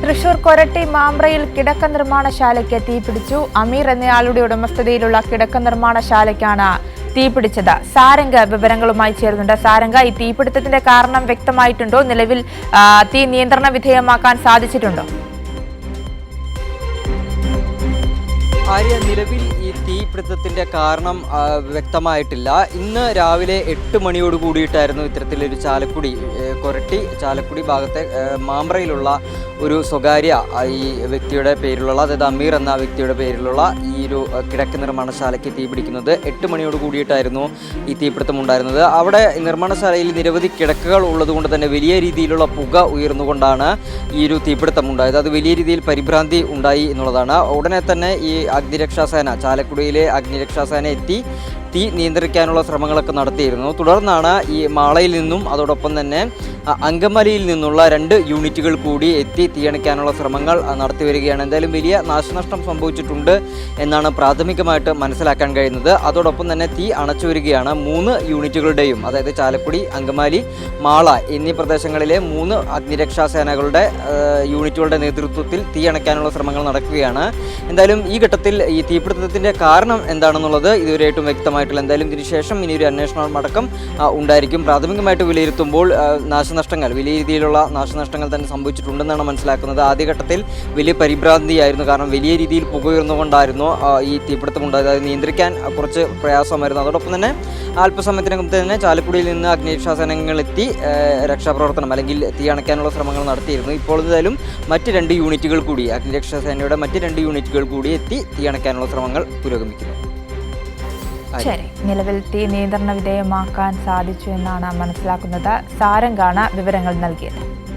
തൃശൂർ കൊരട്ടി മാമ്പ്രയിൽ കിടക്ക നിർമ്മാണശാലയ്ക്ക് തീപിടിച്ചു. അമീർ എന്നയാളുടെ ഉടമസ്ഥതയിലുള്ള കിടക്ക നിർമ്മാണശാലയ്ക്കാണ് തീപിടിച്ചത്. സാരംഗ് വിവരങ്ങളുമായി ചേർന്നുണ്ട്. സാരംഗ്, ഈ തീപിടുത്തത്തിന്റെ കാരണം വ്യക്തമായിട്ടുണ്ടോ? നിലവിൽ തീ നിയന്ത്രണ വിധേയമാക്കാൻ സാധിച്ചിട്ടുണ്ടോ? നിലവിൽ ഈ തീപിടുത്തത്തിൻ്റെ കാരണം വ്യക്തമായിട്ടില്ല. ഇന്ന് രാവിലെ 8 മണിയോട് കൂടിയിട്ടായിരുന്നു ഇത്തരത്തിലൊരു കൊരട്ടി ചാലക്കുടി ഭാഗത്തെ മാമ്പ്രയിലുള്ള ഒരു സ്വകാര്യ ഈ വ്യക്തിയുടെ പേരിലുള്ള, അതായത് അമീർ എന്ന വ്യക്തിയുടെ പേരിലുള്ള ഈ ഒരു കിടക്ക നിർമ്മാണശാലയ്ക്ക് തീപിടിക്കുന്നത്. 8 മണിയോട് കൂടിയിട്ടായിരുന്നു ഈ തീപിടുത്തം ഉണ്ടായിരുന്നത്. അവിടെ നിർമ്മാണശാലയിൽ നിരവധി കിടക്കകൾ ഉള്ളതുകൊണ്ട് തന്നെ വലിയ രീതിയിലുള്ള പുക ഉയർന്നുകൊണ്ടാണ് ഈ ഒരു തീപിടുത്തം ഉണ്ടായത്. അത് വലിയ രീതിയിൽ പരിഭ്രാന്തി ഉണ്ടായി എന്നുള്ളതാണ്. ഉടനെ തന്നെ ഈ അഗ്നിരക്ഷാസേന, ചാലക്കുടിയിലെ അഗ്നിരക്ഷാസേന എത്തി തീ നിയന്ത്രിക്കാനുള്ള ശ്രമങ്ങളൊക്കെ നടത്തിയിരുന്നു. തുടർന്നാണ് ഈ മാളയിൽ നിന്നും അതോടൊപ്പം തന്നെ അങ്കമാലിയിൽ നിന്നുള്ള 2 യൂണിറ്റുകൾ കൂടി എത്തി തീയണയ്ക്കാനുള്ള ശ്രമങ്ങൾ നടത്തി വരികയാണ്. എന്തായാലും വലിയ നാശനഷ്ടം സംഭവിച്ചിട്ടുണ്ട് എന്നാണ് പ്രാഥമികമായിട്ട് മനസ്സിലാക്കാൻ കഴിയുന്നത്. അതോടൊപ്പം തന്നെ തീ അണച്ചു വരികയാണ്. 3 യൂണിറ്റുകളുടെയും, അതായത് ചാലക്കുടി, അങ്കമാലി, മാള എന്നീ പ്രദേശങ്ങളിലെ 3 അഗ്നിരക്ഷാസേനകളുടെ യൂണിറ്റുകളുടെ നേതൃത്വത്തിൽ തീ അണയ്ക്കാനുള്ള ശ്രമങ്ങൾ നടക്കുകയാണ്. എന്തായാലും ഈ ഘട്ടത്തിൽ ഈ തീപിടുത്തത്തിൻ്റെ കാരണം എന്താണെന്നുള്ളത് ഇതുവരെയായിട്ടും വ്യക്തമായിട്ടില്ല. എന്തായാലും ഇതിനുശേഷം ഇനിയൊരു അന്വേഷണം അടക്കം ഉണ്ടായിരിക്കും. പ്രാഥമികമായിട്ട് വിലയിരുത്തുമ്പോൾ വലിയ രീതിയിലുള്ള നാശനഷ്ടങ്ങൾ തന്നെ സംഭവിച്ചിട്ടുണ്ടെന്നാണ് മനസ്സിലാക്കുന്നത്. ആദ്യഘട്ടത്തിൽ വലിയ പരിഭ്രാന്തിയായിരുന്നു. കാരണം വലിയ രീതിയിൽ പുകയുയർന്നുകൊണ്ടായിരുന്നു ഈ തീപിടുത്തം ഉണ്ടായത്. അത് നിയന്ത്രിക്കാൻ കുറച്ച് പ്രയാസമായിരുന്നു. അതോടൊപ്പം തന്നെ അല്പസമയത്തിനകം തന്നെ ചാലക്കുടിയിൽ നിന്ന് അഗ്നിരക്ഷാസേനകളെത്തി രക്ഷാപ്രവർത്തനം അല്ലെങ്കിൽ തീ അണയ്ക്കാനുള്ള ശ്രമങ്ങൾ നടത്തിയിരുന്നു. ഇപ്പോൾ എന്തായാലും മറ്റ് 2 യൂണിറ്റുകൾ കൂടി, അഗ്നിരക്ഷാസേനയുടെ മറ്റ് 2 യൂണിറ്റുകൾ കൂടി എത്തി തീ അണയ്ക്കാനുള്ള ശ്രമങ്ങൾ പുരോഗമിക്കുന്നു. ശരി, നിലവിൽ തീ നിയന്ത്രണ വിധേയമാക്കാൻ സാധിച്ചു എന്നാണ് മനസ്സിലാക്കുന്നത്. സാരംഗാണ് വിവരങ്ങൾ നൽകിയത്.